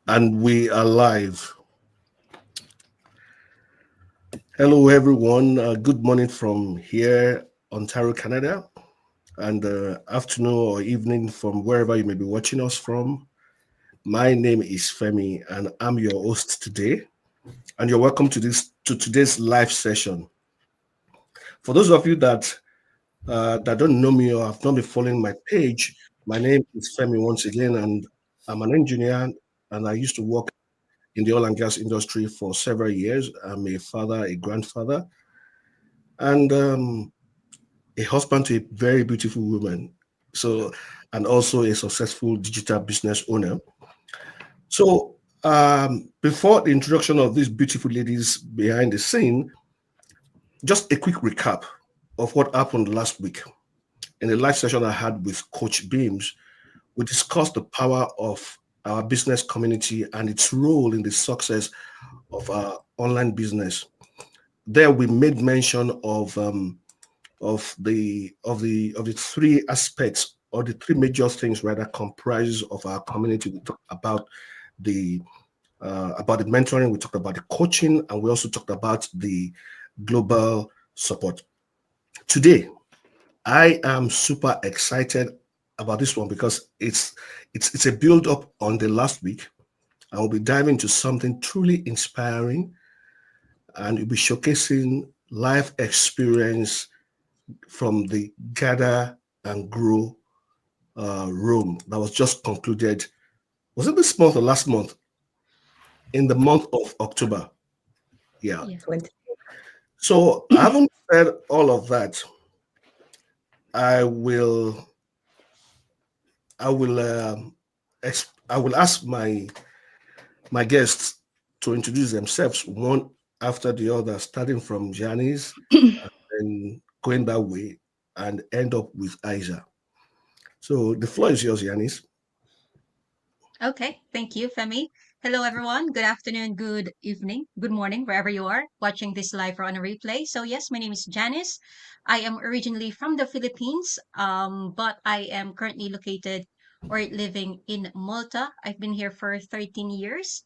And we are live. Hello, everyone. Good morning from here, Ontario, Canada, and afternoon or evening from wherever you may be watching us from. My name is Femi, and I'm your host today. And you're welcome to today's live session. For those of you that don't know me or have not been following my page, my name is Femi once again, and I'm an engineer, and I used to work in the oil and gas industry for several years. I'm a father, a grandfather, and a husband to a very beautiful woman. So, and also a successful digital business owner. So, before the introduction of these beautiful ladies behind the scene, just a quick recap of what happened last week. In the live session I had with Coach Beams, we discussed the power of our business community and its role in the success of our online business. There, we made mention of the three aspects or the three major things rather comprises of our community. We talked the about the mentoring, we talked about the coaching, and we also talked about the global support. Today, I am super excited about this one because it's a build up on the last week. I will be diving into something truly inspiring, and we'll be showcasing life experience from the Gather and Grow room that was just concluded. Was it this month or last month? In the month of October. Yeah. Yeah. 20. So I haven't said all of that. I will. I will. I will ask my guests to introduce themselves one after the other, starting from Janice and going that way, and end up with Isa. So the floor is yours, Yanis. Okay. Thank you, Femi. Hello, everyone. Good afternoon, good evening, good morning, wherever you are watching this live or on a replay. So, yes, my name is Janice. I am originally from the Philippines, but I am currently located or living in Malta. I've been here for 13 years.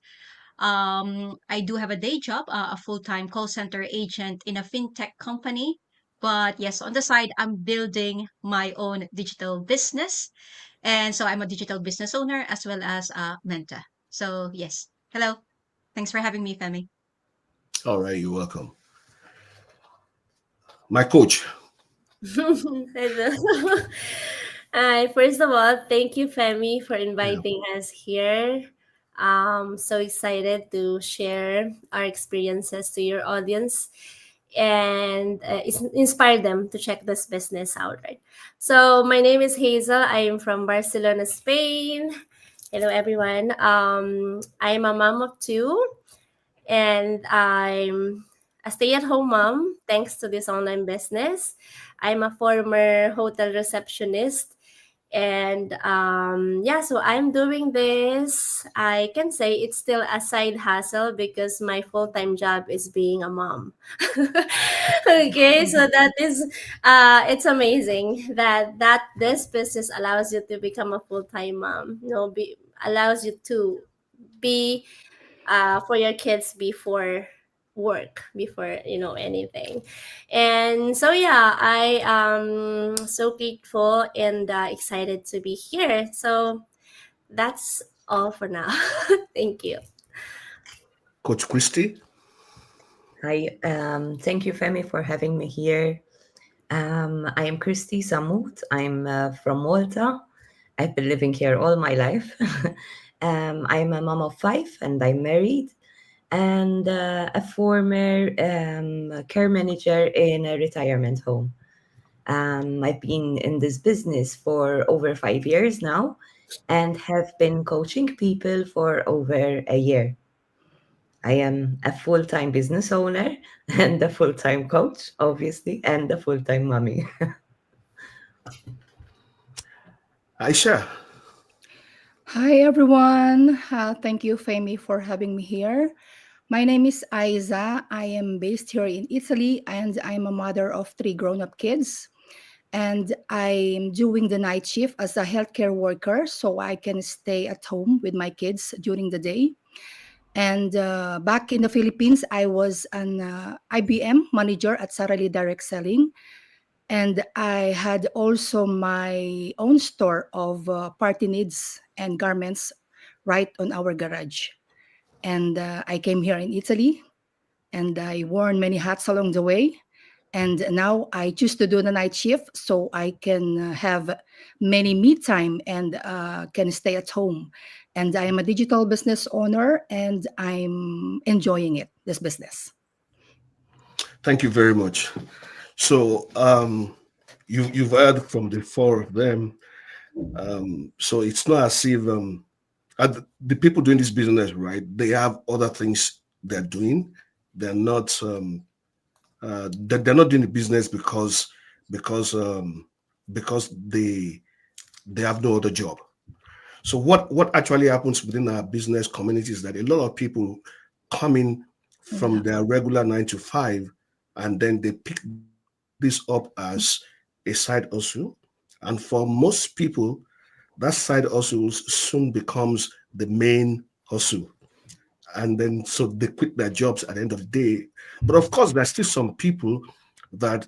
I do have a day job, a full-time call center agent in a fintech company. But yes, on the side, I'm building my own digital business. And so I'm a digital business owner as well as a mentor. So yes, hello. Thanks for having me, Femi. All right, you're welcome. My coach. Hello. Hi, first of all, thank you, Femi, for Yeah. inviting us here. So excited to share our experiences to your audience and inspire them to check this business out, right? So, my name is Hazel. I am from Barcelona, Spain. Hello, everyone. I am a mom of two, and I'm a stay-at-home mom thanks to this online business. I'm a former hotel receptionist, and yeah, so I'm doing this. I can say it's still a side hustle because my full-time job is being a mom. Okay, so that is it's amazing that this business allows you to become a full-time mom, allows you to be for your kids before work, before anything. And so yeah, I am so grateful and excited to be here. So that's all for now. Thank you. Coach Christy. Hi, thank you, Femi, for having me here. I am Christy Samut. I'm from Malta. I've been living here all my life. I'm a mom of five and I'm married, and a former care manager in a retirement home. I've been in this business for over 5 years now and have been coaching people for over a year. I am a full time business owner and a full time coach, obviously, and a full time mommy. Aisha. Hi everyone. Thank you, Femi, for having me here. My name is Aiza. I am based here in Italy and I'm a mother of three grown up kids. and I'm doing the night shift as a healthcare worker so I can stay at home with my kids during the day. And back in the Philippines, I was an IBM manager at Sarali Direct Selling. And I had also my own store of party needs and garments right on our garage. And I came here in Italy and I worn many hats along the way. And now I choose to do the night shift so I can have many me time and can stay at home. And I am a digital business owner and I'm enjoying it, this business. Thank you very much. So you've heard from the four of them. So it's not as if the people doing this business, right? They have other things they're doing. They're not they're not doing the business because um, because they have no other job. So what actually happens within our business community is that a lot of people come in from Yeah. their regular 9 to 5, and then they pick this up as a side hustle. And for most people, that side hustle soon becomes the main hustle. And then so they quit their jobs at the end of the day. But of course, there's still some people that,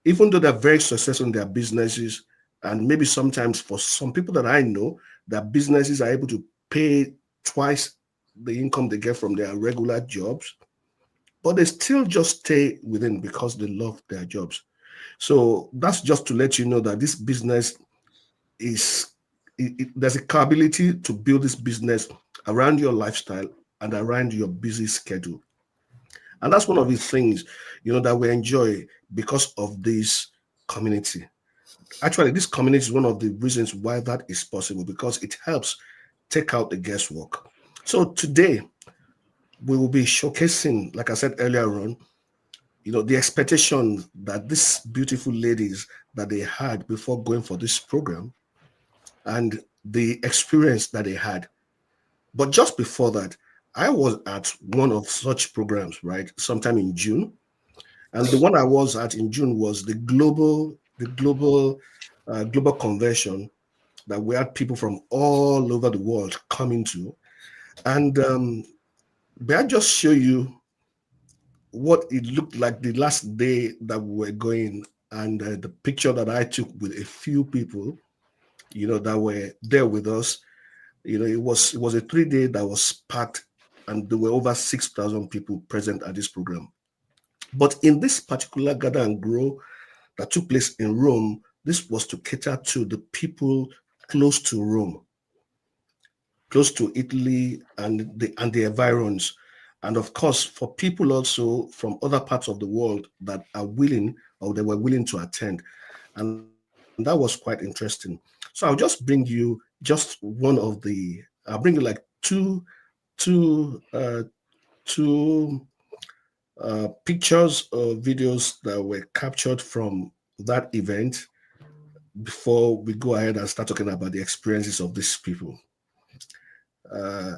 even though they're very successful in their businesses, and maybe sometimes for some people that I know, their businesses are able to pay twice the income they get from their regular jobs, but they still just stay within because they love their jobs. So that's just to let you know that this business is there's a capability to build this business around your lifestyle and around your busy schedule. And that's one of the things, that we enjoy because of this community. Actually, this community is one of the reasons why that is possible, because it helps take out the guesswork. So today we will be showcasing, like I said earlier on, the expectation that these beautiful ladies that they had before going for this program, and the experience that they had. But just before that, I was at one of such programs, right, sometime in June. And the one I was at in June was the global convention that we had people from all over the world coming to. And may I just show you what it looked like the last day that we were going, and the picture that I took with a few people, that were there with us. It was a 3 day that was packed, and there were over 6,000 people present at this program. But in this particular gather and grow that took place in Rome, this was to cater to the people close to Rome, close to Italy and the environs. And of course, for people also from other parts of the world that are willing, or they were willing to attend. And that was quite interesting. So I'll just bring you just one of I'll bring you like two, two pictures or videos that were captured from that event before we go ahead and start talking about the experiences of these people.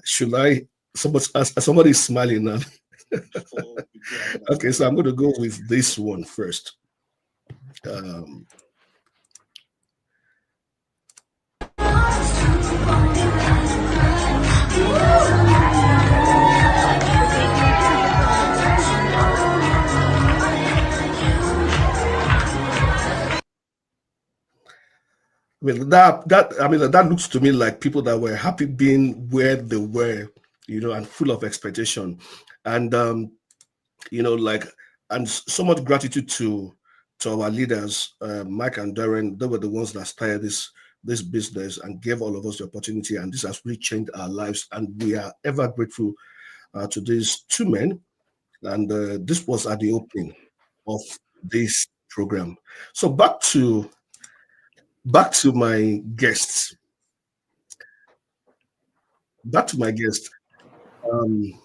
Should I? Somebody is smiling now. Okay, so I'm going to go with this one first. Um, that looks to me like people that were happy being where they were, and full of expectation, and like, and so much gratitude to our leaders, Mike and Darren. They were the ones that started this business and gave all of us the opportunity, and this has really changed our lives, and we are ever grateful to these two men. And this was at the opening of this program. So back to my guests. Back to my guest. Um,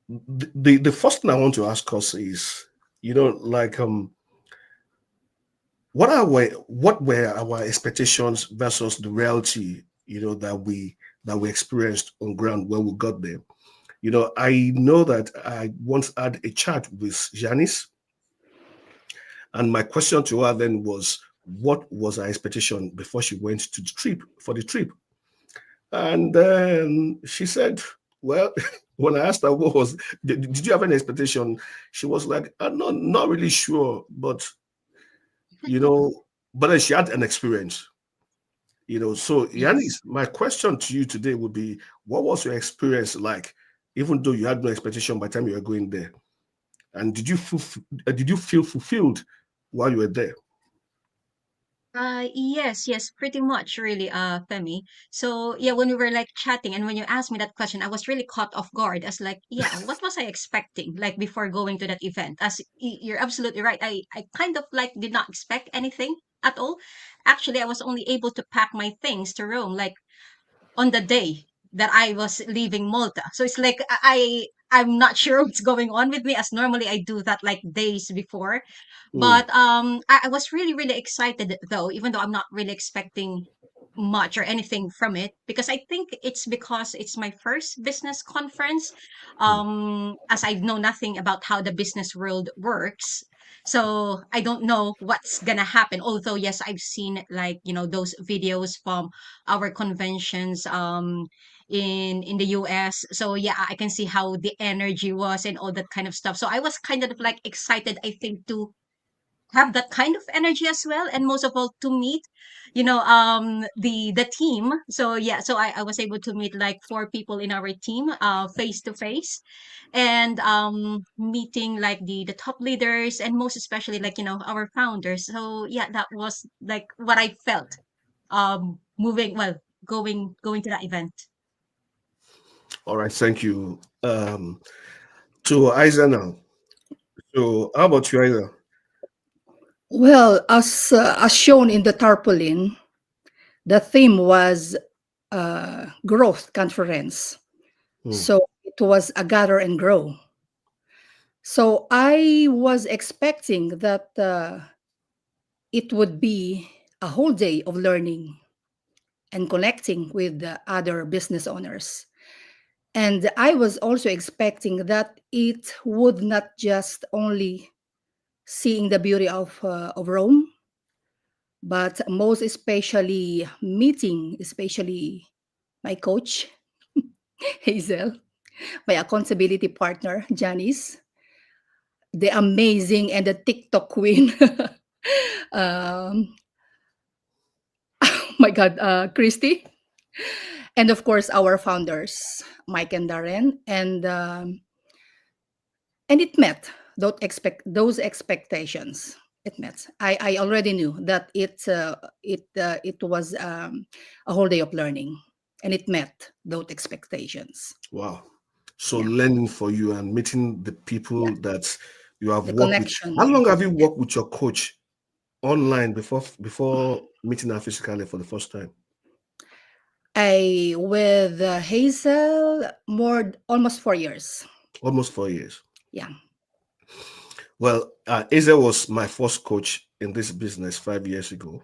the first thing I want to ask us is, like, what were our expectations versus the reality, that we experienced on ground when we got there. I know that I once had a chat with Janice, and my question to her then was, what was her expectation before she went to the trip for the trip. And then she said, well, when I asked her what was, did you have any expectation? She was like, I'm not really sure, but you know, but then she had an experience, you know. So Yes. Yanis, my question to you today would be, what was your experience like, even though you had no expectation by the time you were going there? And did you feel fulfilled while you were there? Yes, yes, pretty much, really, Femi. So yeah, when we were like chatting, and when you asked me that question, I was really caught off guard. As like, yeah, what was I expecting? Like before going to that event, as you're absolutely right. I kind of like did not expect anything at all. Actually, I was only able to pack my things to Rome like on the day that I was leaving Malta. So it's like I'm not sure what's going on with me, as normally I do that like days before. Mm, But I was really, really excited though, even though I'm not really expecting much or anything from it, because I think it's because it's my first business conference. mm, As I know nothing about how the business world works. So I don't know what's gonna happen. Although yes, I've seen like, those videos from our conventions in the US. So yeah, I can see how the energy was and all that kind of stuff. So I was kind of like excited, I think, to have that kind of energy as well, and most of all to meet the team. So yeah, so I was able to meet like four people in our team face to face, and meeting like the top leaders, and most especially like our founders. So yeah, that was like what I felt moving well going to that event. all right, thank you. To Isa now. So how about you, Isa? Well, as shown in the tarpaulin, the theme was growth conference. Mm, So it was a gather and grow. So I was expecting that it would be a whole day of learning and connecting with the other business owners. And I was also expecting that it would not just only seeing the beauty of Rome, but most especially meeting, especially my coach, Hazel, my accountability partner, Janice, the amazing and the TikTok queen, um, my God, Christy, and of course our founders, Mike and Darren, and it met those expectations. It met. I already knew that it was a whole day of learning, and it met those expectations. wow. So Yeah, learning for you and meeting the yeah, people that you have the worked with. How connection. long have you worked with your coach online before meeting her physically for the first time? I with Hazel more almost 4 years. Almost 4 years. Yeah, Well, Isa was my first coach in this business 5 years ago,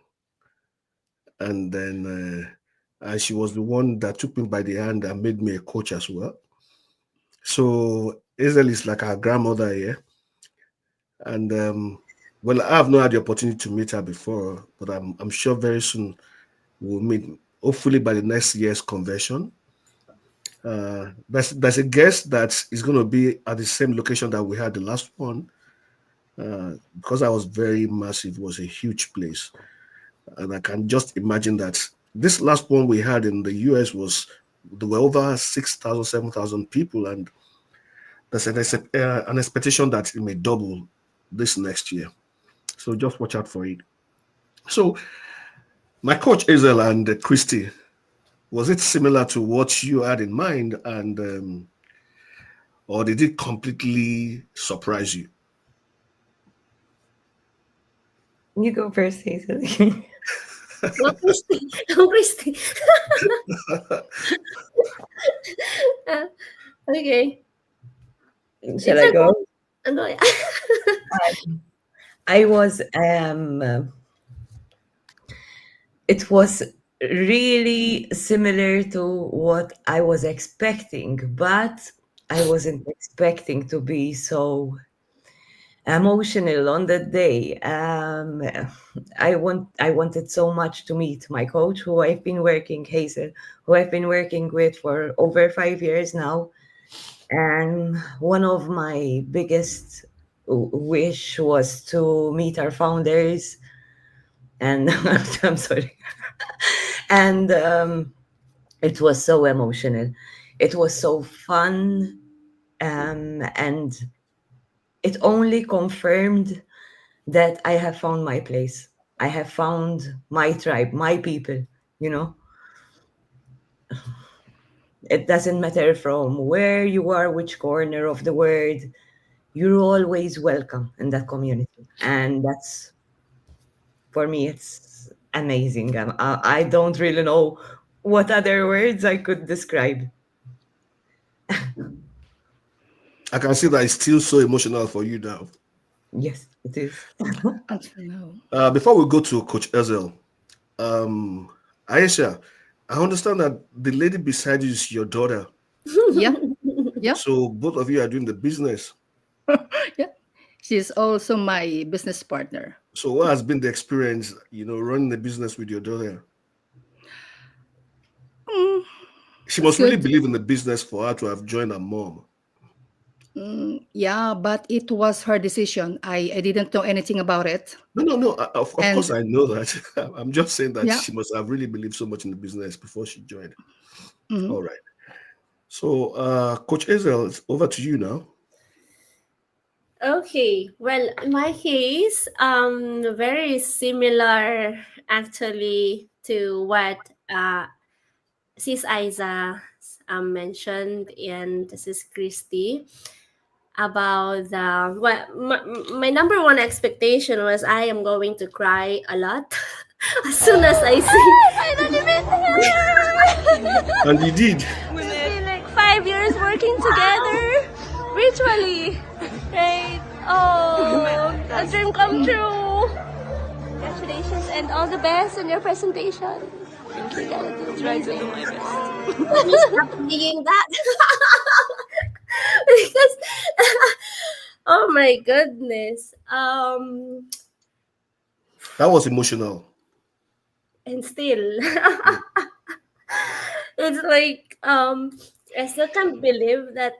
and then and she was the one that took me by the hand and made me a coach as well. So Hazel is like our grandmother here, and well, I have not had the opportunity to meet her before, but I'm sure very soon we'll meet. Hopefully by the next year's convention. There's a guest that is going to be at the same location that we had the last one, because I was very massive. It was a huge place, and I can just imagine that this last one we had in the US was there were over 6,000, 7,000 people, and an expectation that it may double this next year. So just watch out for it. So my coach Hazel and Christy, was it similar to what you had in mind, and or did it completely surprise you? You go first, Hazel. Go, Christy. Go, Christy. Uh, okay. Shall It's I okay. go? Ano, I was it was really similar to what I was expecting, but I wasn't expecting to be so emotional on that day. I wanted so much to meet my coach, who I've been working, Hazel, who I've been working with for over 5 years now. And one of my biggest wish was to meet our founders. And I'm sorry. And it was so emotional. It was so fun. And it only confirmed that I have found my place. I have found my tribe, my people, you know. It doesn't matter from where you are, which corner of the world, you're always welcome in that community. And that's, for me, it's amazing. I don't really know what other words I could describe. I can see that it's still so emotional for you now. Yes, it is. Until now. Before we go to Coach Ezel, um, Aisha, I understand that the lady beside you is your daughter. Yeah, yeah, So both of you are doing the business. yeah. She's also my business partner. So what has been the experience, running the business with your daughter? Mm, She it's must really good. believe in the business for her to have joined her mom. Yeah, but it was her decision. I didn't know anything about it. No, no, no. Of course, And I know that. I'm just saying that yeah, she must have really believed so much in the business before she joined. mhm. All right. So, Coach Ezel, it's over to you now. Okay, well, in my case, very similar actually to what Sis Isa mentioned, and Sis Christy about the well, my number one expectation was I am going to cry a lot as soon as I see. I don't even And you did. It's been like 5 years working together virtually. Right? Oh, a dream come true. Congratulations and all the best in your presentation. Thank you, guys. Try to do my best. Let me stop being that because oh my goodness. That was emotional. And still Mm. it's like I still can't believe that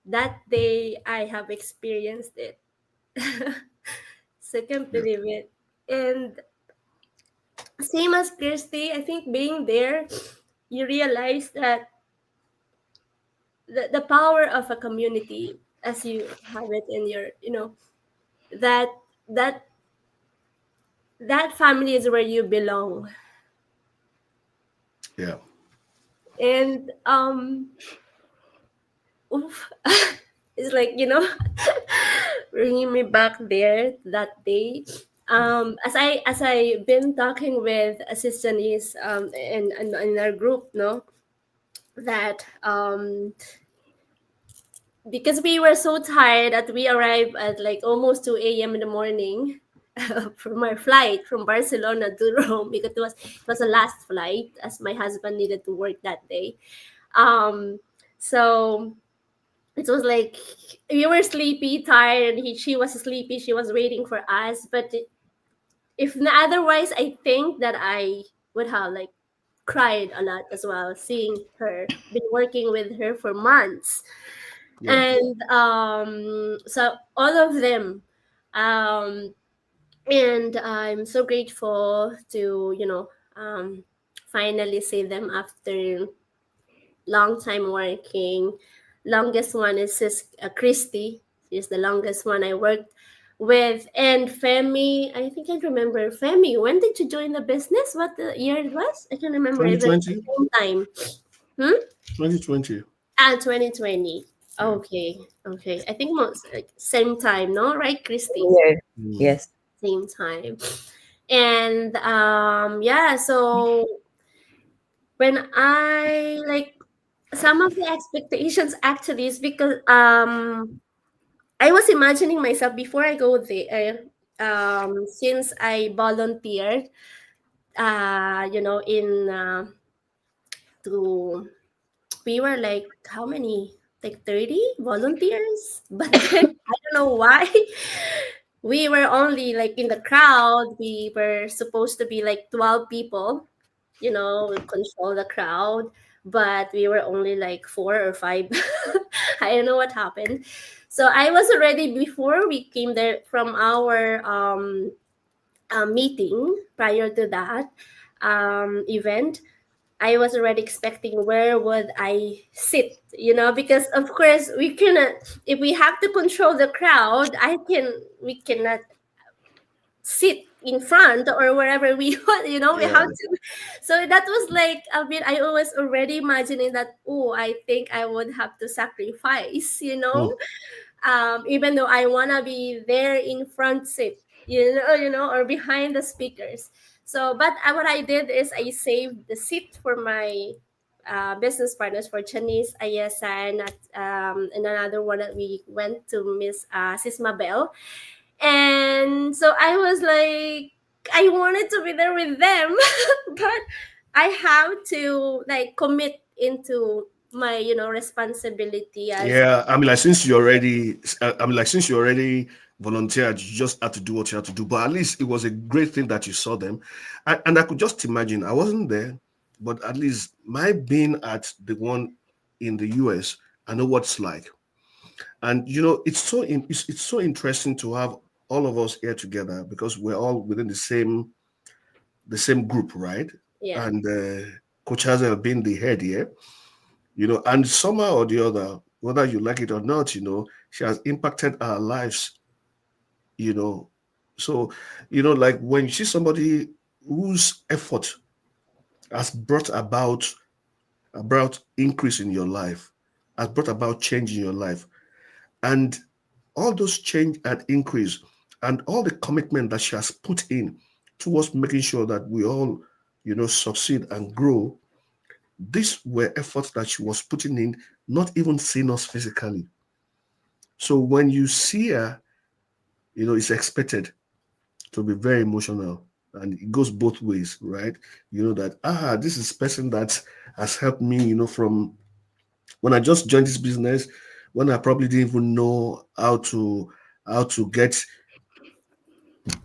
that day I have experienced it. So can't Yeah. believe it. And same as Kirsty, I think being there, you realize that the power of a community as you have it in your, that that that family is where you belong. Yeah. And oof, it's like, bringing me back there that day. As I been talking with assistants in our group, no, that because we were so tired that we arrived at like almost 2 a.m. in the morning from our flight from Barcelona to Rome, because it was a last flight as my husband needed to work that day. So it was like we were sleepy, tired, and she was sleepy. She was waiting for us. But if otherwise, I think that I would have like cried a lot as well, seeing her, been working with her for months. Yeah. And so all of them, um, and I'm so grateful to, finally see them after long time working. Longest one is Christy. She's the longest one I worked with. And Femi, I think I remember Femi. When did you join the business? What the year it was? I can remember even at the 2020. same time. Hmm? 2020. 2020. Yeah. Okay, okay. I think most like same time, no? Right, Christy? Yeah. Mm. Yes. Same time. And yeah, so when I like some of the expectations actually is because I was imagining myself before I go there, since I volunteered in to we were like how many, like 30 volunteers but then I don't know why. We were only like in the crowd. We were supposed to be like 12 people, we control the crowd, but we were only like 4 or 5. I don't know what happened. So I was already, before we came there from our meeting, prior to that event, I was already expecting where would I sit, because of course we cannot, if we have to control the crowd, we cannot sit in front or wherever we want, we Yeah. have to. So that was like, I was already imagining that, oh, I think I would have to sacrifice, Mm. even though I wanna be there in front seat, or behind the speakers. So, but what I did is I saved the seat for my business partners, for Chinese, Ayesa, and another one that we went to, Miss Sisma Bell. And so I was like, I wanted to be there with them, but I have to like commit into my, responsibility as. Yeah, since you already volunteered, you just had to do what you had to do. But at least it was a great thing that you saw them, and I could just imagine. I wasn't there, but at least my being at the one in the US, I know what it's like. And it's so interesting to have all of us here together because we're all within the same group, right? Yeah. And Coach Hazel being the head here, and somehow or the other, whether you like it or not, she has impacted our lives, you know. So, like when you see somebody whose effort has brought increase in your life, has brought about change in your life, and all those change and increase, and all the commitment that she has put in towards making sure that we all, succeed and grow. These were efforts that she was putting in, not even seeing us physically. So when you see her, it's expected to be very emotional. And it goes both ways, right? You know that this is person that has helped me, from when I just joined this business, when I probably didn't even know how to get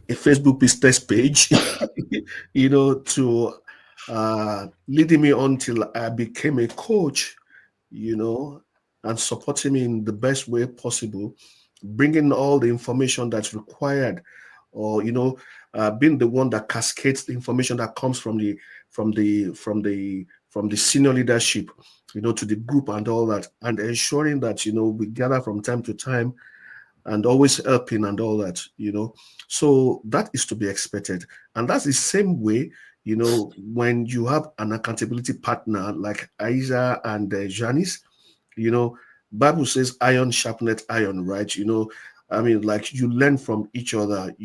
a Facebook business page, to leading me on till I became a coach, you know, and supporting me in the best way possible, bringing all the information that's required, or being the one that cascades the information that comes from the senior leadership, to the group and all that, and ensuring that we gather from time to time and always helping and all that, So that is to be expected. And that's the same way, when you have an accountability partner like Aiza and Janice, you know, Bible says iron sharpeneth iron, right? I mean, like you learn from each other,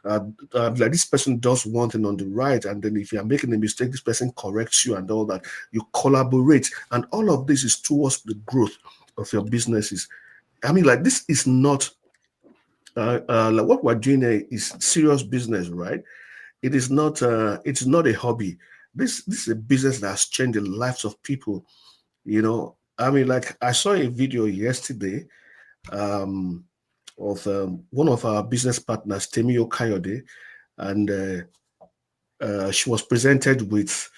like this person does one thing on the right, and then if you're making a mistake, this person corrects you and all that. You collaborate, and all of this is towards the growth of your businesses. I mean, like this is not like what we're doing here is serious business, right? It's not a hobby. This is a business that has changed the lives of people. I mean, like I saw a video yesterday um, of one of our business partners, Temio Kayode, and she was presented with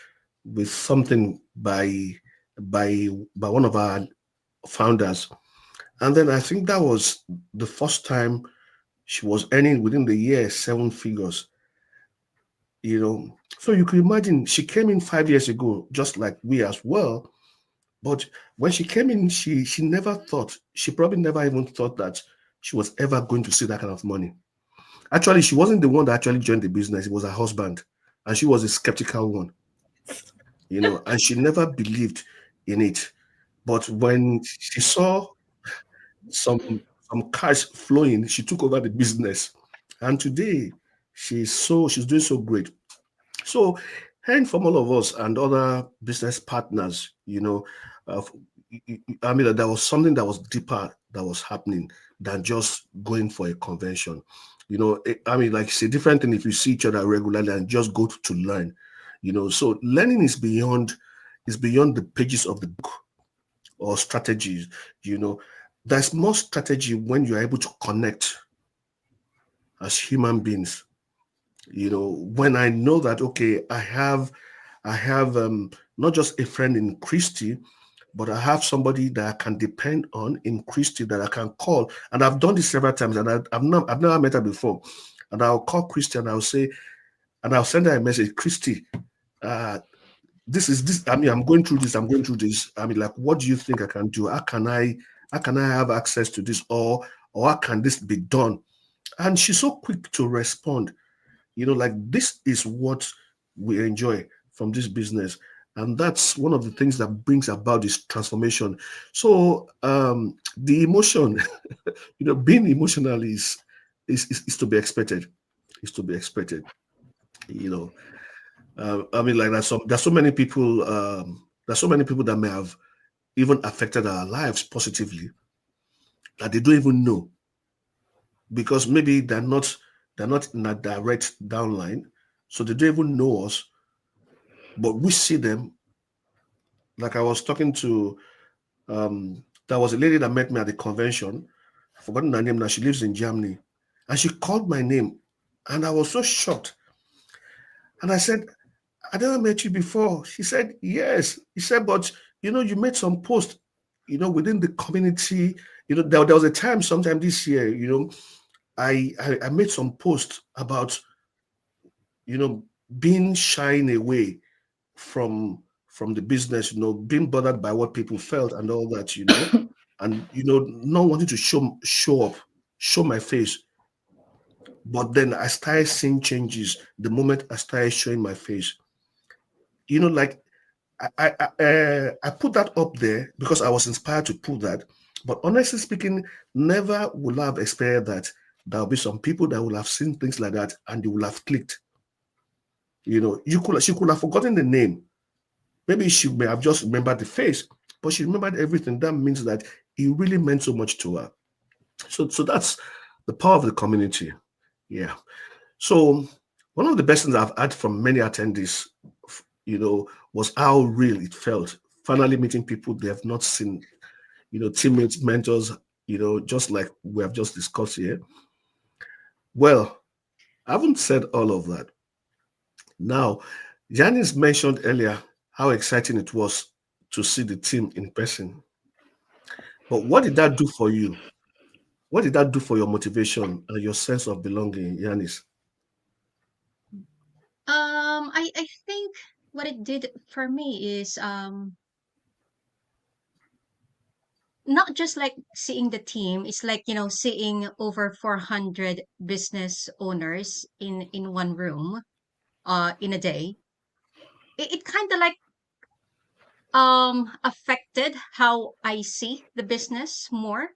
something by one of our founders, and then I think that was the first time she was earning within the year 7 figures. So you could imagine she came in 5 years ago, just like we as well. But when she came in, she never thought, she probably never even thought that she was ever going to see that kind of money. Actually, she wasn't the one that actually joined the business. It was her husband. And she was a skeptical one, and she never believed in it. But when she saw some some cash flowing, she took over the business. And today she's doing so great. So, hearing from all of us and other business partners, uh, I mean, that there was something that was deeper that was happening than just going for a convention. I mean, like it's a different thing if you see each other regularly and just go to learn. So learning is beyond the pages of the book or strategies. You know, there's more strategy when you're able to connect as human beings. When I know that, okay, I have not just a friend in Christy, but I have somebody that I can depend on in Christy that I can call. And I've done this several times, and I've never met her before. And I'll call Christy and I'll say, and I'll send her a message, Christy, uh, this is this. I mean, I'm going through this. I'm going through this. I mean, like, what do you think I can do? How can I have access to this, or how can this be done? And she's so quick to respond. Like, this is what we enjoy from this business. And that's one of the things that brings about this transformation. So the emotion, being emotional is to be expected. Is to be expected. You know, I mean, like, there's so many people. There's so many people that may have even affected our lives positively that they don't even know, because maybe they're not in a direct downline, so they don't even know us, but we see them. Like, I was talking to, there was a lady that met me at the convention. I've forgotten her name now. She lives in Germany, and she called my name, and I was so shocked. And I said, I never met you before. She said, yes. He said, but you made some post, within the community. There was a time, sometime this year, I made some post about, you know, being shying away from the business, being bothered by what people felt and all that, and not wanting to show up, show my face. But then I started seeing changes the moment I started showing my face. Like, I put that up there because I was inspired to put that. But honestly speaking, never will I have experienced that. There'll be some people that will have seen things like that and they will have clicked. She could have forgotten the name. Maybe she may have just remembered the face, but she remembered everything. That means that it really meant so much to her. So that's the power of the community. Yeah. So one of the best things I've had from many attendees, was how real it felt. Finally meeting people they have not seen, teammates, mentors, just like we have just discussed here. Well, I haven't said all of that. Now, Janice mentioned earlier how exciting it was to see the team in person. But what did that do for you? What did that do for your motivation and your sense of belonging, Yanis? I think what it did for me is not just like seeing the team. It's like, seeing over 400 business owners in one room in a day. It kind of like affected how I see the business more.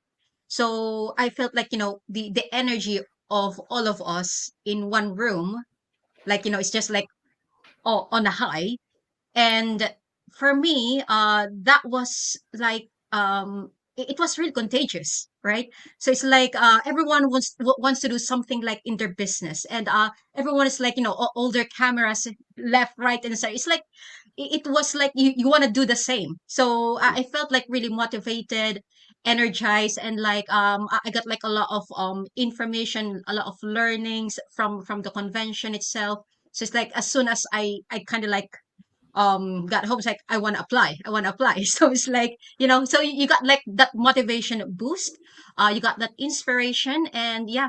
So I felt like, the energy of all of us in one room, like, it's just like, on a high. And for me, that was like, it was really contagious, right? So it's like, everyone wants to do something like in their business, and everyone is like, all their cameras left, right, and center. It's like, it was like you want to do the same. So I felt like really motivated, energized, and like, I got like a lot of information, a lot of learnings from the convention itself. So it's like, as soon as I kind of like got home, it's like, I want to apply. So it's like, so you got like that motivation boost, you got that inspiration, and yeah,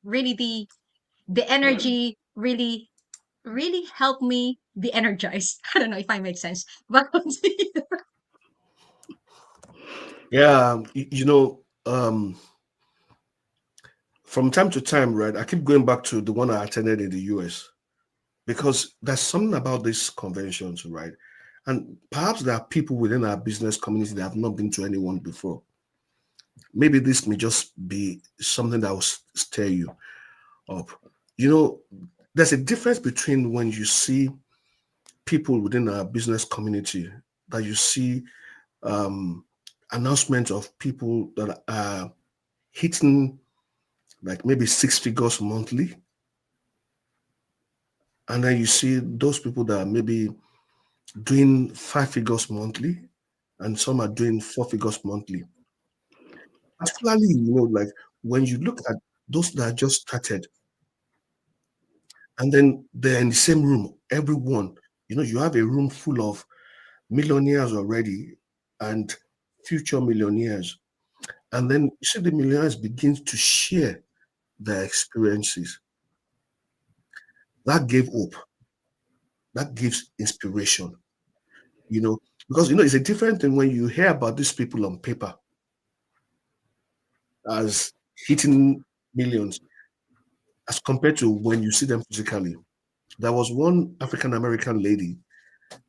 really the energy really helped me be energized. I don't know if I make sense, but Yeah, from time to time, right? I keep going back to the one I attended in the US because there's something about these conventions, right? And perhaps there are people within our business community that have not been to anyone before. Maybe this may just be something that will stir you up. You know, there's a difference between when you see people within our business community, that you see um, announcements of people that are hitting like maybe six figures monthly, and then you see those people that are maybe doing five figures monthly, and some are doing four figures monthly. particularly, like when you look at those that just started, and then they're in the same room, everyone, you have a room full of millionaires already and future millionaires. And then you see the millionaires begin to share their experiences. That gave hope, that gives inspiration, you know, because it's a different thing when you hear about these people on paper as hitting millions as compared to when you see them physically. There was one African American lady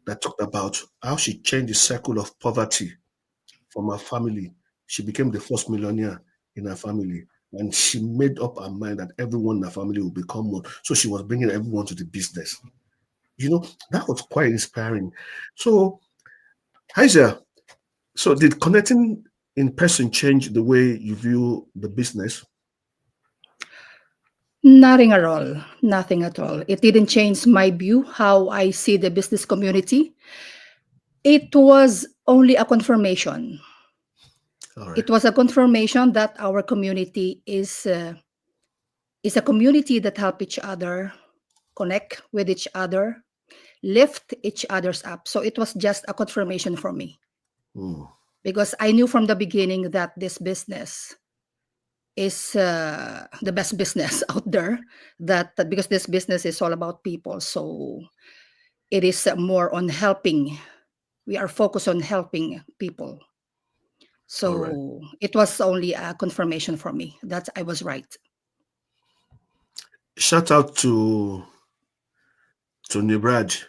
that talked about how she changed the circle of poverty from her family. She became the first millionaire in her family. And she made up her mind that everyone in her family would become one. So she was bringing everyone to the business. That was quite inspiring. So, Hazel, so did connecting in person change the way you view the business? Nothing at all. Nothing at all. It didn't change my view, how I see the business community. It was only a confirmation. All right. It was a confirmation that our community is a community that help each other, connect with each other, lift each other's up. So it was just a confirmation for me Hmm. because I knew from the beginning that this business is the best business out there. That because this business is all about people, so it is more on helping. We are focused on helping people. All right. So it was only a confirmation for me that I was right. Shout out to Nibraj.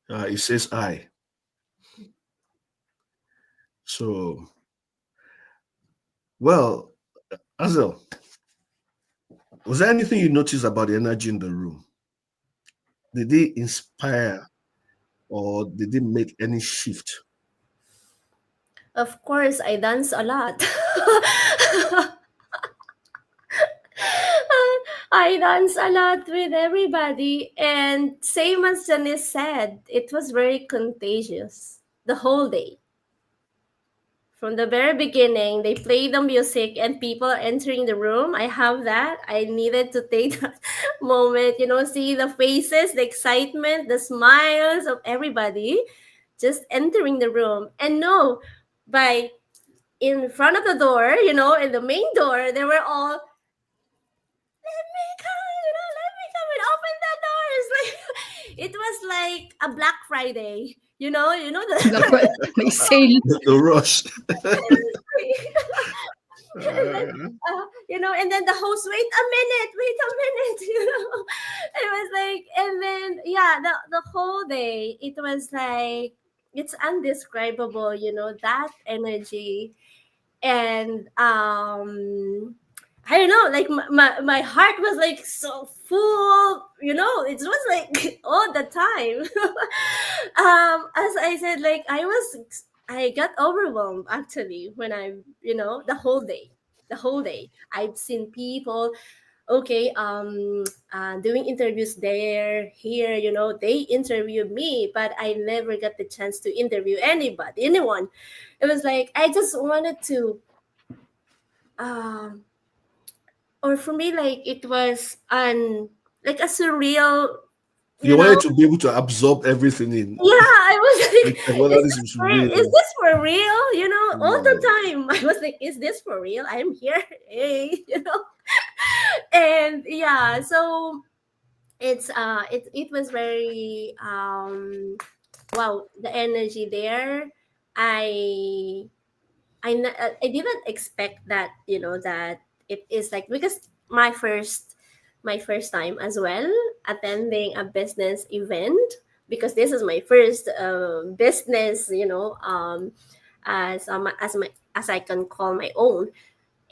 It says I. So, well, Azel, was there anything you noticed about the energy in the room? Did they inspire or did they make any shift? Of course, I dance a lot. I dance a lot with everybody, and same as Janice said, it was very contagious the whole day. From the very beginning, they play the music and people are entering the room. I have that. I needed to take that moment, see the faces, the excitement, the smiles of everybody just entering the room. And no, by in front of the door, in the main door, they were all, let me come, let me come and open the doors. Like it was like a Black Friday, Like what may say, The rush. and then, and then the host, wait a minute, it was like, and then yeah, the whole day it was like it's undescribable, that energy. And I don't know, like my heart was like so full, it was like all the time. As I said, like I got overwhelmed actually when the whole day I've seen people, okay, doing interviews there, here, they interviewed me, but I never got the chance to interview anyone. It was like I just wanted to, um or for me, like it was like a surreal, you You know wanted to be able to absorb everything in, yeah, I was like, like, whether this is is real. this for real, all the Yeah. time. I was like, is this for real? I'm here. Hey, and yeah, so it was very, wow, the energy there. I i n- uh, i didn't expect that, that it is like, because my first time as well attending a business event, because this is my first business, as I can call my own.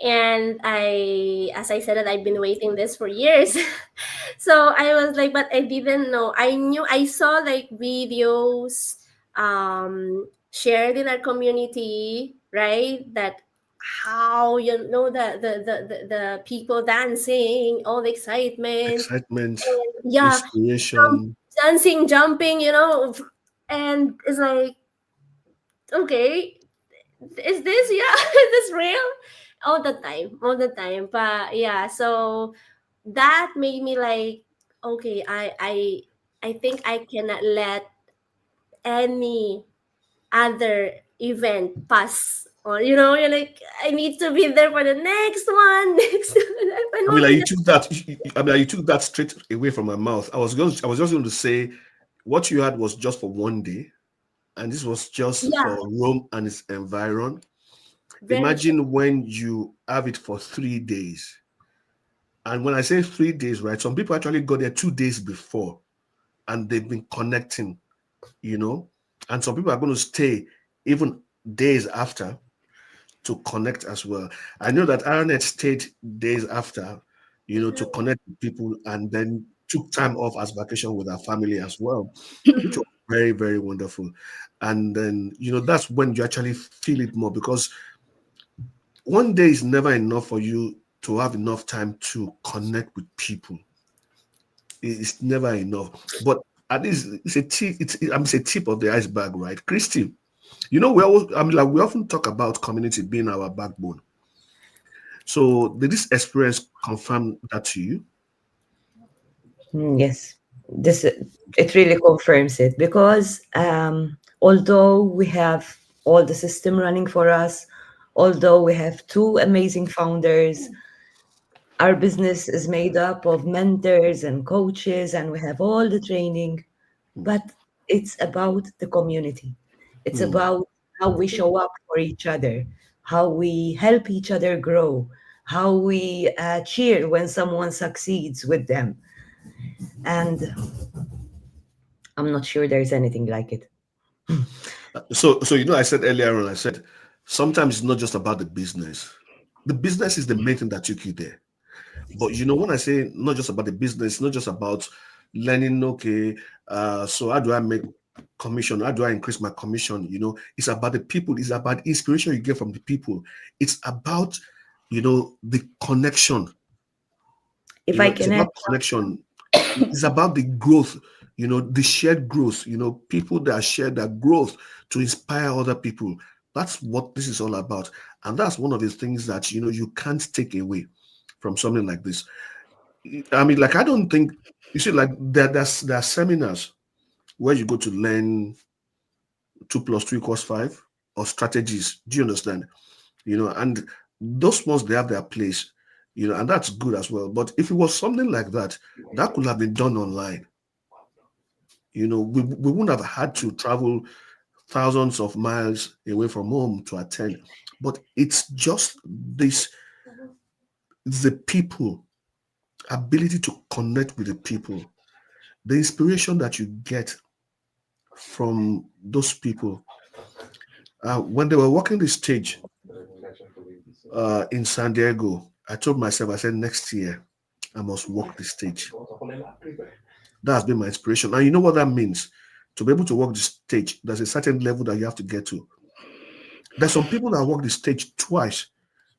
And as I said, that I've been waiting this for years. So I was like, but I didn't know. I knew, I saw like videos shared in our community, right? That how, the people dancing, all the excitement, Excitement, yeah, inspiration. dancing, jumping, and it's like, okay, is this, yeah, is this real? all the time. But yeah, so that made me like, okay, I think I cannot let any other event pass. Or you're like, I need to be there for the next one, next one. When I will mean, like be you the took that. I mean, like you took that straight away from my mouth. I was just going to say, what you had was just for one day, and this was just yeah, for Rome and its environ. very short. Imagine when you have it for 3 days. And when I say 3 days, right, some people actually got there 2 days before and they've been connecting, you know, and some people are going to stay even days after to connect as well. I know that Aaron stayed days after, to connect with people and then took time off as vacation with our family as well, which was very, very wonderful. And then, that's when you actually feel it more because one day is never enough for you to have enough time to connect with people. It's never enough. But at least it's a tip. It's a tip of the iceberg, right, Christy? We often talk about community being our backbone. So did this experience confirm that to you? Yes, this it really confirms it because although we have all the system running for us, although we have two amazing founders, our business is made up of mentors and coaches, and we have all the training, but it's about the community. It's Hmm. about how we show up for each other, how we help each other grow, how we cheer when someone succeeds with them. And I'm not sure there's anything like it. So I said earlier on, I said sometimes it's not just about the business. The business is the main thing that took you there. But when I say not just about the business, not just about learning, okay, so how do I make commission? How do I increase my commission? It's about the people, it's about inspiration you get from the people. It's about, the connection, If I it's can add, about connection. It's about the growth, the shared growth, people that share that growth to inspire other people. That's what this is all about. And that's one of the things that, you can't take away from something like this. I mean, like, I don't think, you see, like, there are seminars where you go to learn 2 plus 2 equals 5 or strategies. Do you understand? And those ones, they have their place, and that's good as well. But if it was something like that, that could have been done online. We wouldn't have had to travel thousands of miles away from home to attend. But it's just this, the people, ability to connect with the people, the inspiration that you get from those people. When they were walking the stage in San Diego, I told myself, I said, next year, I must walk the stage. That has been my inspiration. And you know what that means? To be able to walk the stage, there's a certain level that you have to get to. There's some people that walk the stage twice.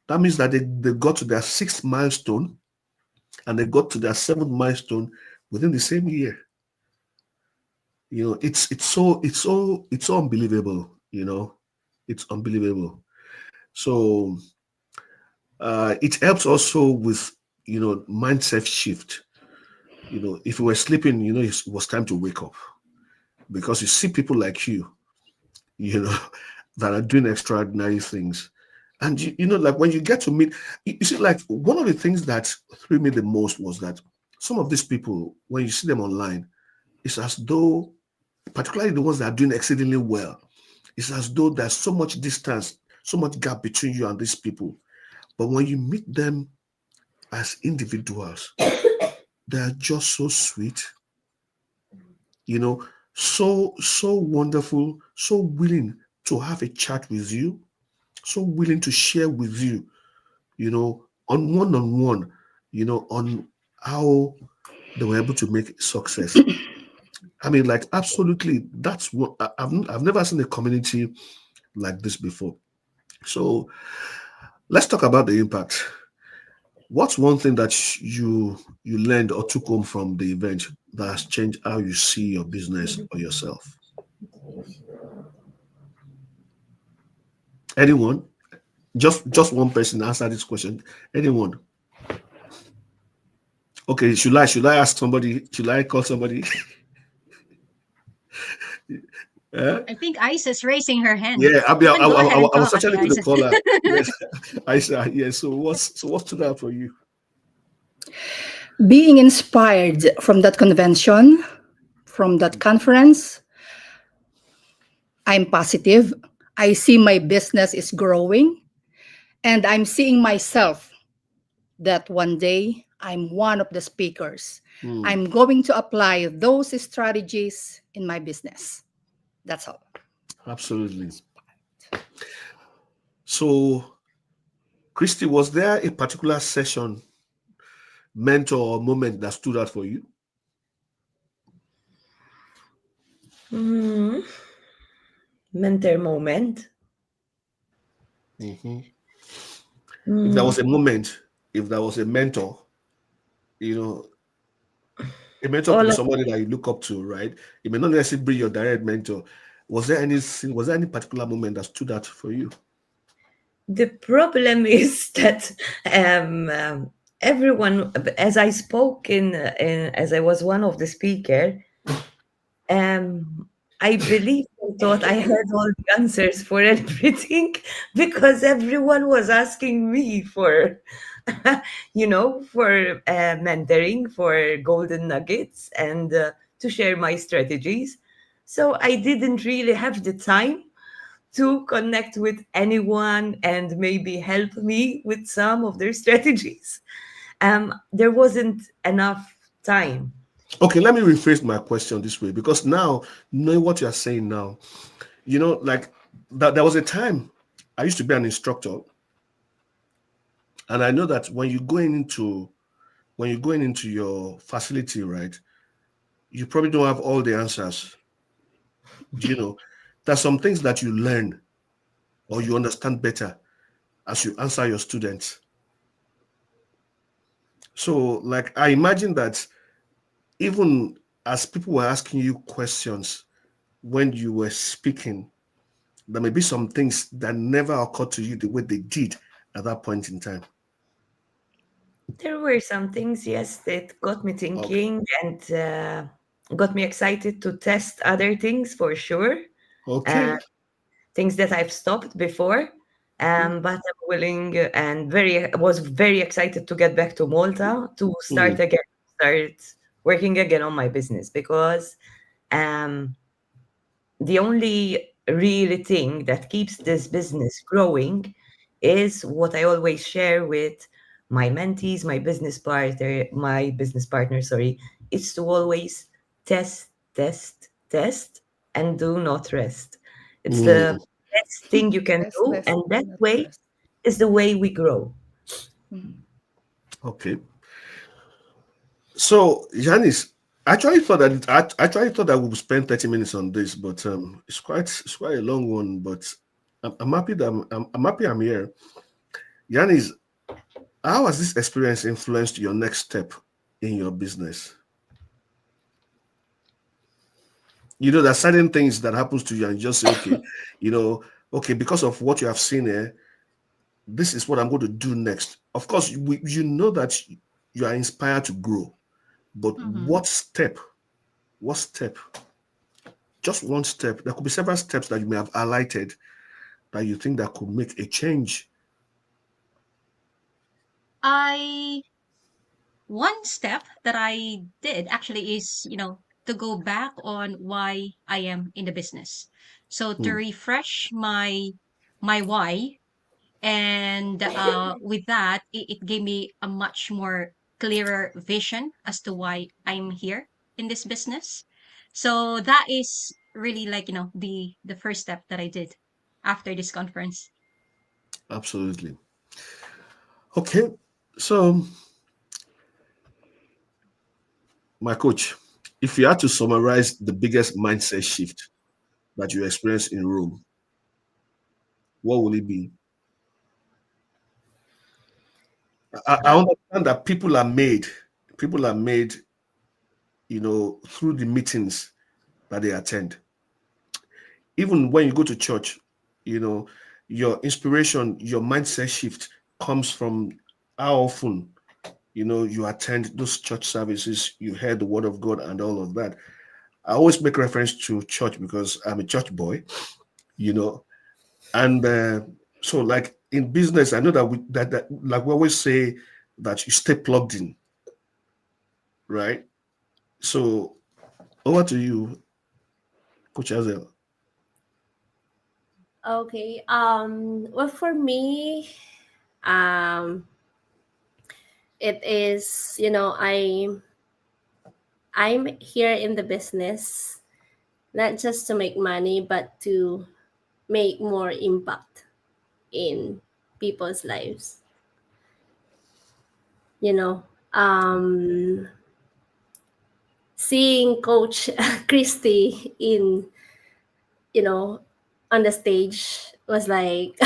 That means that they got to their sixth milestone and they got to their seventh milestone within the same year. It's so unbelievable. It's unbelievable. So it helps also with mindset shift. If you were sleeping, it was time to wake up because you see people like you know, that are doing extraordinary things. And like when you get to meet, you see, like one of the things that threw me the most was that some of these people, when you see them online, it's as though, particularly the ones that are doing exceedingly well, it's as though there's so much distance, so much gap between you and these people. But when you meet them as individuals, they're just so sweet, you know, so wonderful, so willing to have a chat with you, so willing to share with you, on one, on how they were able to make success. I mean, like, absolutely, that's what I've never seen a community like this before. So let's talk about the impact. What's one thing that you learned or took home from the event that has changed how you see your business or yourself? Anyone? Just one person answer this question. Anyone? Okay, should I ask somebody? Should I call somebody? Eh? I think Isis raising her hand. Yeah, I mean, You can go ahead and I was talk, actually Ate going to Isis. call her. Yes, I said, yeah. So what stood out for you? Being inspired from that convention, from that conference, I'm positive. I see my business is growing, and I'm seeing myself that one day I'm one of the speakers. Hmm, I'm going to apply those strategies in my business. That's all. absolutely. So, Christy, was there a particular session, mentor, or moment that stood out for you? Hmm. Mentor moment. Mhm. If there Mm, was a moment, if there was a mentor, you know, a mentor could all be of somebody that you look up to, right? It may not necessarily be your direct mentor. Was there any particular moment that stood out for you? the problem is that everyone, as I spoke as I was one of the speaker, um, I believe I thought I had all the answers for everything because everyone was asking me for, for mentoring, for golden nuggets, and to share my strategies. So I didn't really have the time to connect with anyone and maybe help me with some of their strategies. There wasn't enough time. Okay, let me rephrase my question this way because now, knowing what you're saying now, like that there was a time I used to be an instructor, and I know that when you're going into your facility, right, you probably don't have all the answers. You know, there's some things that you learn or you understand better as you answer your students. So, like, I imagine that even as people were asking you questions when you were speaking, there may be some things that never occurred to you the way they did at that point in time. There were some things, yes, that got me Okay. thinking and got me excited to test other things for sure. Uh, Okay. Things that I've stopped before. Mm, But I'm willing and was very excited to get back to Malta to mm, start working again on my business because um, the only really thing that keeps this business growing is what I always share with my mentees, my business partner, sorry, is to always test, test, test, and do not rest. It's the mm. best thing you can Test, do, test, and do that not way rest. is the way we grow. Mm. Okay. So, Janice, I actually thought that we would spend 30 minutes on this, but it's quite a long one. But I'm happy that I'm happy I'm here. Janice, how has this experience influenced your next step in your business? There's certain things that happens to you, and you just say, okay, you know, okay, because of what you have seen here, this is what I'm going to do next. Of course, you know that you are inspired to grow, but Mhm. what step, just one step, there could be several steps that you may have highlighted that you think that could make a change. I One step that I did actually is, to go back on why I am in the business. So to Hmm, refresh my why, and with that, it gave me a much more clearer vision as to why I'm here in this business. So that is really, like, the first step that I did after this conference. absolutely. Okay, so my coach, if you had to summarize the biggest mindset shift that you experienced in Rome, what will it be? I Uh, understand that people are made, through the meetings that they attend. Even when you go to church, you know, your inspiration, your mindset shift comes from how often you attend those church services, you hear the word of God and all of that. I always make reference to church because I'm a church boy, you know, and so like in business, I know that that like we always say that you stay plugged in, right? So over to you, Coach Azel. Okay. Well, for me, um, it is, I'm here in the business not just to make money, but to make more impact in people's lives. You know, um, seeing Coach Christy in, you know, on the stage was like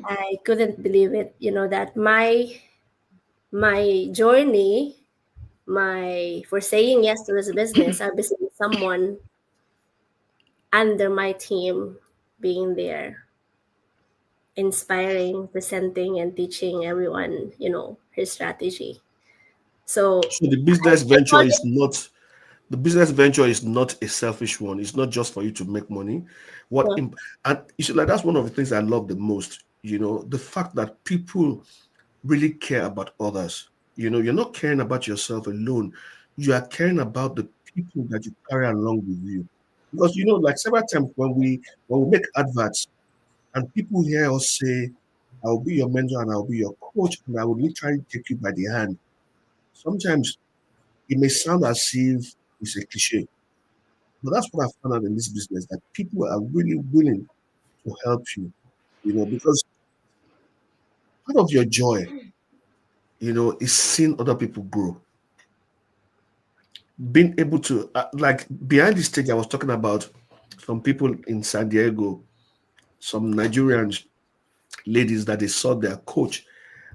I couldn't believe it. That my journey, my for saying yes to this business, I'll be seeing someone under my team being there, inspiring, presenting, and teaching everyone, his strategy. So So I the business venture is not a selfish one. It's not just for you to make money. yeah, And you see, like that's one of the things I love the most. The fact that people really care about others. You're not caring about yourself alone. You are caring about the people that you carry along with you. Because like several times when we make adverts and people hear us say, "I'll be your mentor and I'll be your coach and I will literally take you by the hand." Sometimes it may sound as if it's a cliche, but that's what I found out in this business that people are really willing to help you, because part of your joy, is seeing other people grow. Being able to, like behind the stage, I was talking about some people in San Diego, some Nigerian ladies that they saw their coach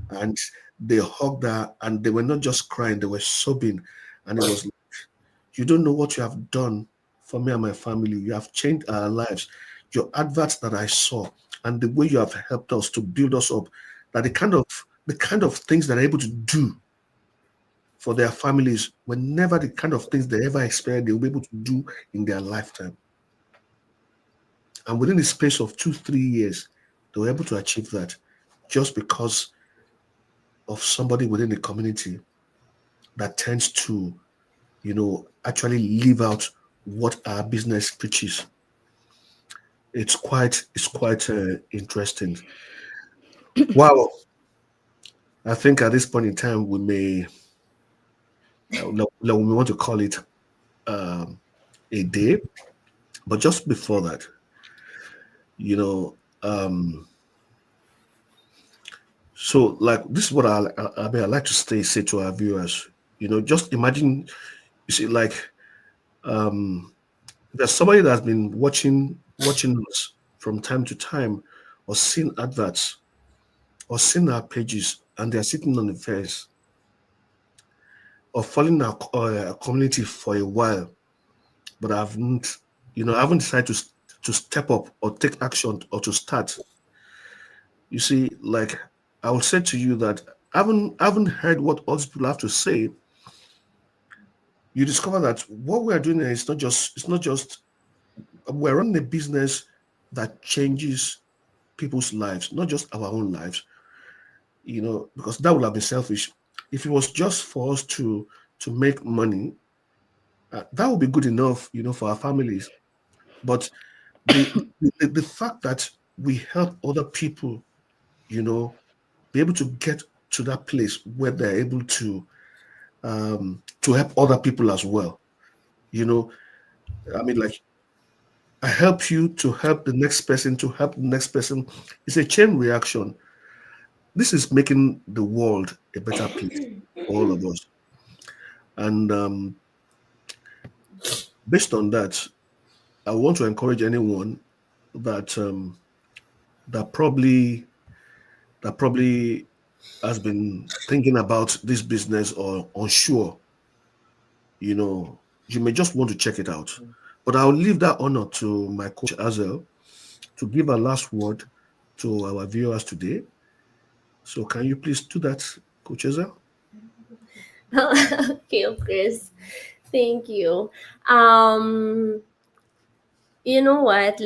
and they hugged her and they were not just crying, they were sobbing. And it was, you don't know what you have done for me and my family. You have changed our lives. Your adverts that I saw and the way you have helped us to build us up, that the kind of things that are able to do for their families were never the kind of things they ever expected they will be able to do in their lifetime. And within the space of 2, 3 years, they were able to achieve that just because of somebody within the community that tends to, actually live out what our business preaches. It's quite interesting. Wow, I think at this point in time we want to call it um, a day. But just before that, you know, um, so like this is what I mean. I like to say to our viewers. Just imagine. You see, like um, there's somebody that's been watching us from time to time, or seen adverts, or seen our pages, and they're sitting on the fence, or following our community for a while, but I haven't decided to step up or take action or to start. You see, like I will say to you that I haven't heard what other people have to say. You discover that what we are doing is not just we're running a business that changes people's lives, not just our own lives. Because that would have been selfish. If it was just for us to make money, that would be good enough, for our families. But the fact that we help other people, be able to get to that place where they're able to help other people as well. You know, I mean, like I help you to help the next person to help the next person. It's a chain reaction. This is making the world a better place for all of us. And based on that, I want to encourage anyone that that probably that probably has been thinking about this business or unsure. You may just want to check it out. But I'll leave that honor to my coach Azel to give a last word to our viewers today. So can you please do that, Coach Azel? Okay, of course. Thank you. Um, you know what?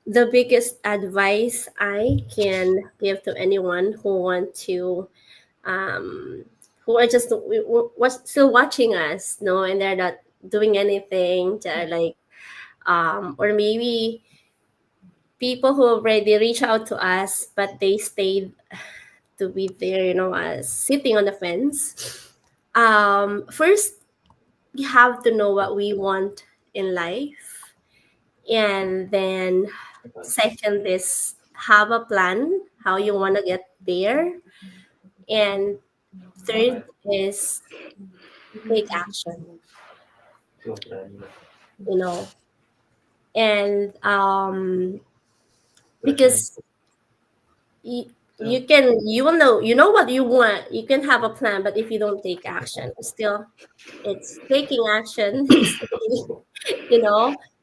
The biggest advice I can give to anyone who want to um who are just still watching us, no, and they're not doing anything to or maybe people who already reach out to us but they stayed to be there, sitting on the fence. First, we have to know what we want in life, and then second is have a plan how you want to get there, and third is take action, you know and because you, you will know, what you want. You can have a plan, but if you don't take action, still it's taking action is the key,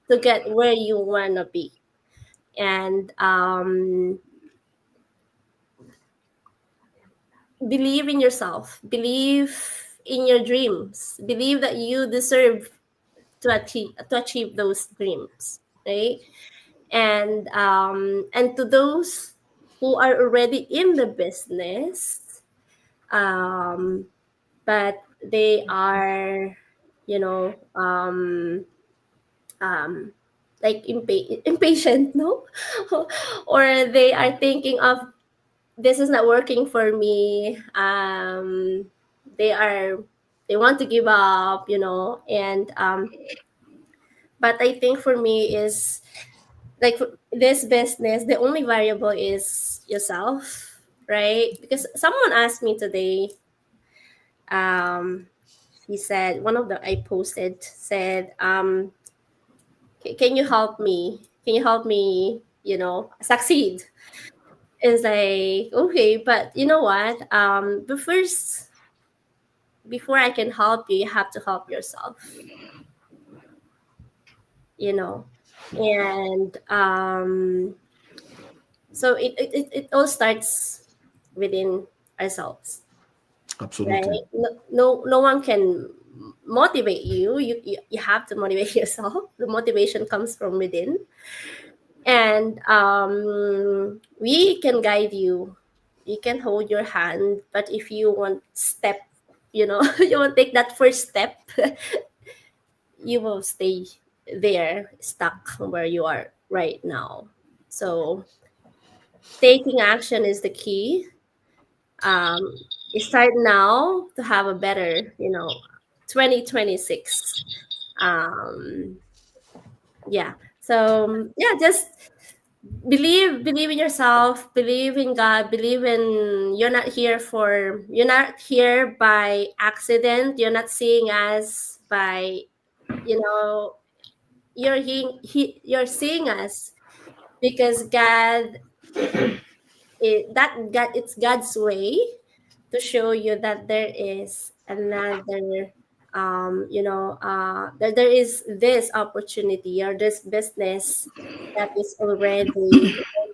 to get where you want to be. And believe in yourself, believe in your dreams, believe that you deserve to achieve those dreams, right? And to those who are already in the business, um but they are, you know um like impatient, no, or they are thinking of, this is not working for me. They want to give up, and but I think for me is, like, for this business, the only variable is yourself, right? Because someone asked me today, um he said, one of the I posted said, can you help me, succeed? It's like, okay, but you know what, but first, before I can help you, you have to help yourself, you know and so it all starts within ourselves, Absolutely. right? No one can motivate you. You have to motivate yourself. The motivation comes from within, and we can guide you. We can hold your hand, but if you want step, you want take that first step, you will stay there, stuck where you are right now. So taking action is the key. um Start now to have a better, 2026. um yeah, so yeah, just believe in yourself, believe in God, believe in, you're not here by accident. You're not seeing us by, you know you're seeing us because it's God's way to show you that there is another, that there is this opportunity or this business that is already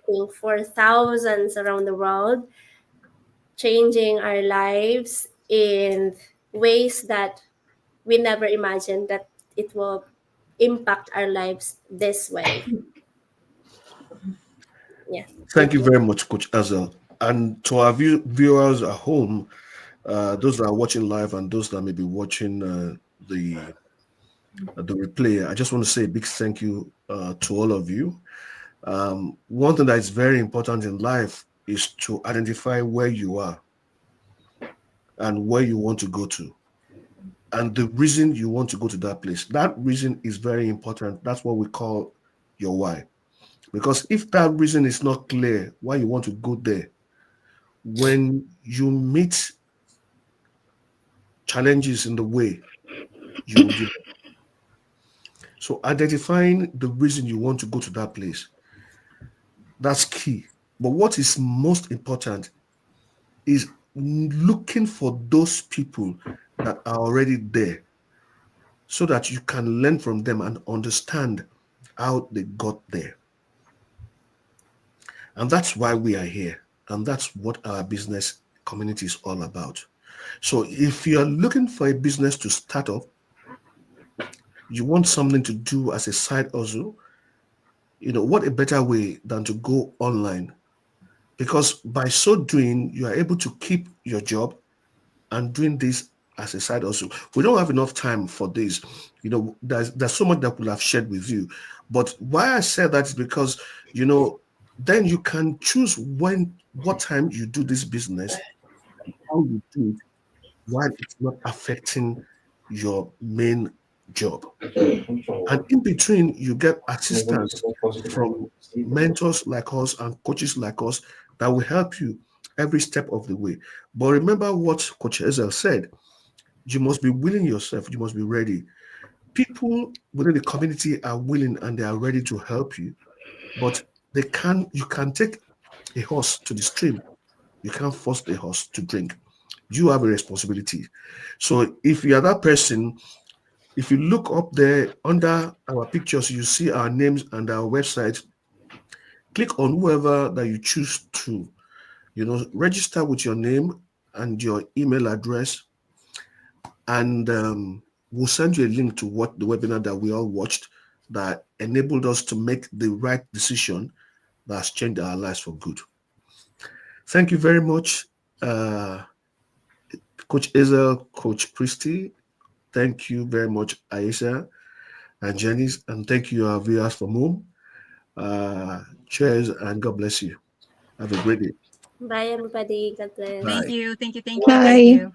working for thousands around the world, changing our lives in ways that we never imagined that it will impact our lives this way. Yeah, Thank thank you you. very much, Coach Azel. And to our viewers at home, those that are watching live and those that may be watching the replay, I just want to say a big thank you to all of you. One thing that is very important in life is to identify where you are and where you want to go to, and the reason you want to go to that place. That reason is very important. That's what we call your why. Because if that reason is not clear why you want to go there, when you meet challenges in the way, you will give up. So identifying the reason you want to go to that place, that's key. But what is most important is looking for those people that are already there so that you can learn from them and understand how they got there. And that's why we are here. And that's what our business community is all about. So if you're looking for a business to start up, you want something to do as a side hustle, what a better way than to go online? Because by so doing, you are able to keep your job and doing this as a side hustle. We don't have enough time for this. There's so much that we'll have shared with you. But why I said that is because, then you can choose what time you do this business, how you do it, while it's not affecting your main job. And in between, you get assistance from mentors like us and coaches like us that will help you every step of the way. But remember what Coach Ezel said, you must be willing yourself, you must be ready. People within the community are willing and they are ready to help you, but you can take a horse to the stream. You can't force the horse to drink. You have a responsibility. So if you are that person, if you look up there under our pictures, you see our names and our website. Click on whoever that you choose to, register with your name and your email address, and we'll send you a link to what the webinar that we all watched that enabled us to make the right decision that has changed our lives for good. Thank you very much, Coach Ezel, Coach Christy. Thank you very much, Aisha and Janice, and thank you, our viewers from home. Cheers and God bless you. Have a great day. Bye, everybody. God bless. Bye. Thank you. Thank you. Thank you. Thank Bye. you.